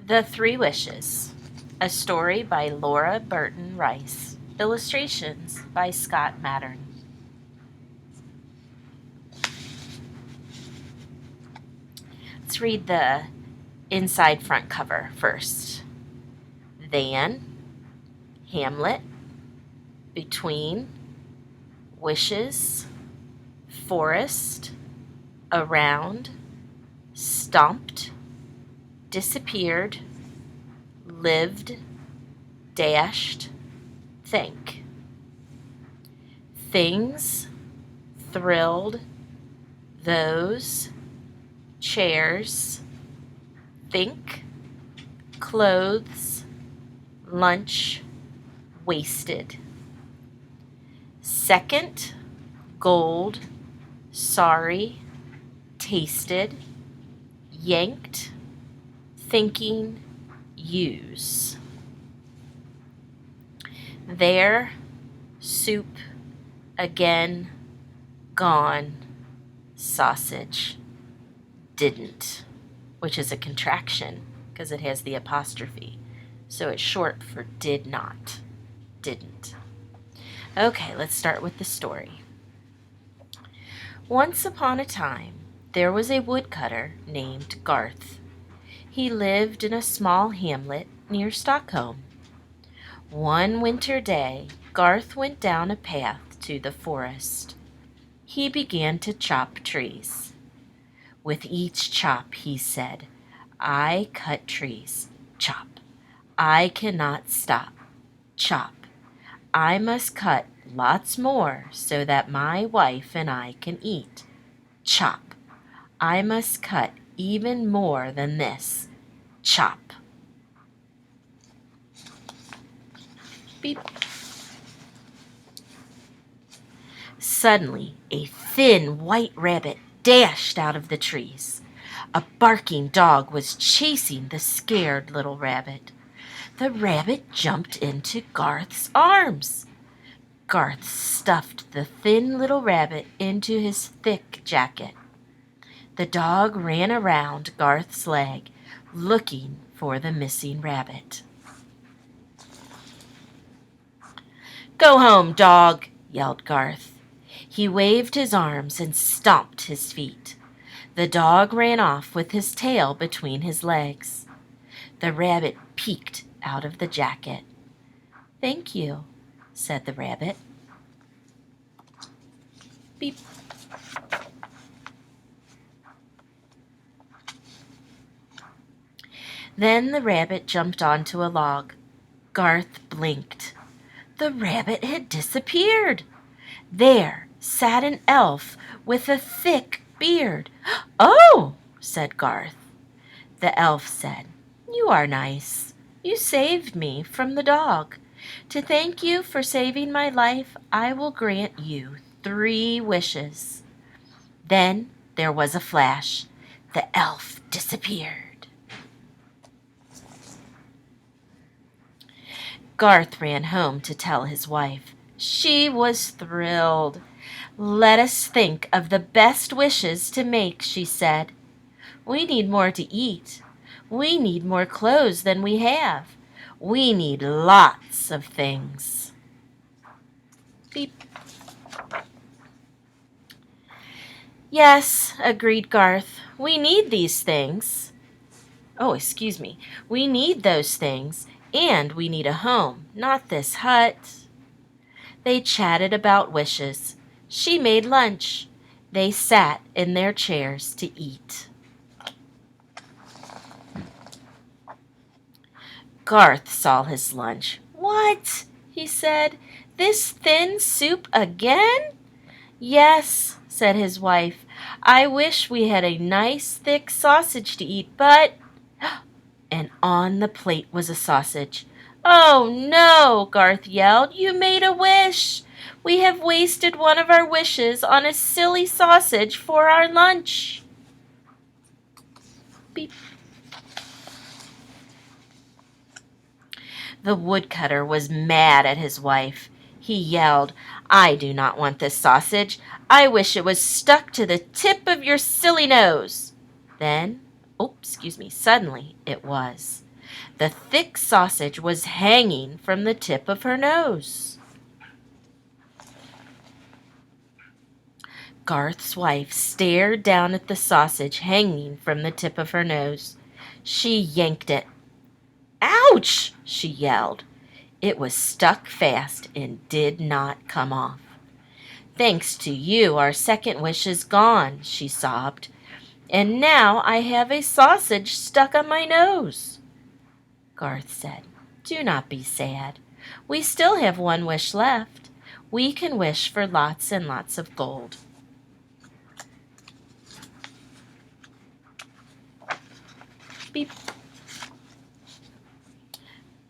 The Three Wishes, a story by Laura Burton Rice, illustrations by Scott Mattern. Let's read the inside front cover first. Than, Hamlet, between, wishes, forest, around, stomped, disappeared, lived, dashed, think. Things, thrilled, those, chairs, think, clothes, lunch, wasted. Second, gold, sorry, tasted, yanked, thinking, use. There, soup, again, gone, sausage, didn't, which is a contraction because it has the apostrophe. So it's short for did not, didn't. Okay, let's start with the story. Once upon a time, there was a woodcutter named Garth. He lived in a small hamlet near Stockholm. One winter day, Garth went down a path to the forest. He began to chop trees. With each chop, he said, I cut trees. Chop. I cannot stop. Chop. I must cut lots more so that my wife and I can eat. Chop. I must cut even more than this. Chop. Beep. Suddenly, a thin white rabbit dashed out of the trees. A barking dog was chasing the scared little rabbit. The rabbit jumped into Garth's arms. Garth stuffed the thin little rabbit into his thick jacket. The dog ran around Garth's leg, looking for the missing rabbit. Go home, dog, yelled Garth. He waved his arms and stomped his feet. The dog ran off with his tail between his legs. The rabbit peeked out of the jacket. Thank you, said the rabbit. Beep. Then the rabbit jumped onto a log. Garth blinked. The rabbit had disappeared. There sat an elf with a thick beard. Oh, said Garth. The elf said, You are nice. You saved me from the dog. To thank you for saving my life, I will grant you 3 wishes. Then there was a flash. The elf disappeared. Garth ran home to tell his wife. She was thrilled. Let us think of the best wishes to make, she said. We need more to eat. We need more clothes than we have. We need lots of things. Beep. Yes, agreed Garth. We need these things. We need those things, and we need a home, not this hut. They chatted about wishes. She made lunch. They sat in their chairs to eat. Garth saw his lunch. What? He said. This thin soup again? Yes, said his wife. I wish we had a nice thick sausage to eat, but... And on the plate was a sausage. Oh, no, Garth yelled. You made a wish. We have wasted one of our wishes on a silly sausage for our lunch. Beep. The woodcutter was mad at his wife. He yelled, I do not want this sausage. I wish it was stuck to the tip of your silly nose. Then, suddenly it was. The thick sausage was hanging from the tip of her nose. Garth's wife stared down at the sausage hanging from the tip of her nose. She yanked it. "Ouch!" she yelled. It was stuck fast and did not come off. "Thanks to you, our second wish is gone," she sobbed. "And now I have a sausage stuck on my nose." Garth said, "Do not be sad. We still have one wish left. We can wish for lots and lots of gold." Beep.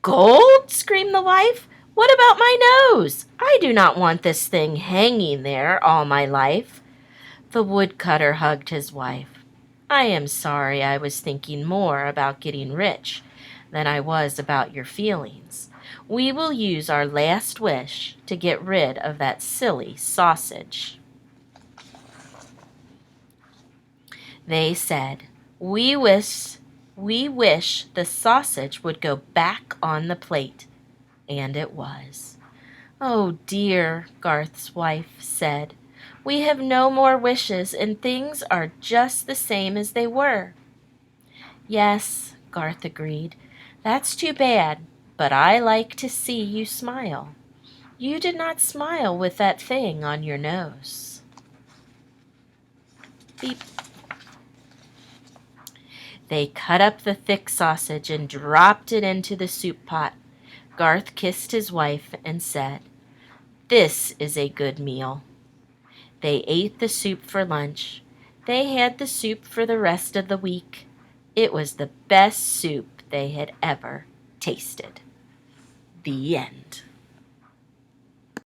"Gold?" screamed the wife. "What about my nose? I do not want this thing hanging there all my life." The woodcutter hugged his wife. "I am sorry I was thinking more about getting rich than I was about your feelings. We will use our last wish to get rid of that silly sausage." They said, We wish the sausage would go back on the plate." And it was. "Oh dear," Garth's wife said. "We have no more wishes, and things are just the same as they were." "Yes," Garth agreed. "That's too bad, but I like to see you smile. You did not smile with that thing on your nose." Beep. They cut up the thick sausage and dropped it into the soup pot. Garth kissed his wife and said, "This is a good meal." They ate the soup for lunch. They had the soup for the rest of the week. It was the best soup they had ever tasted. The end.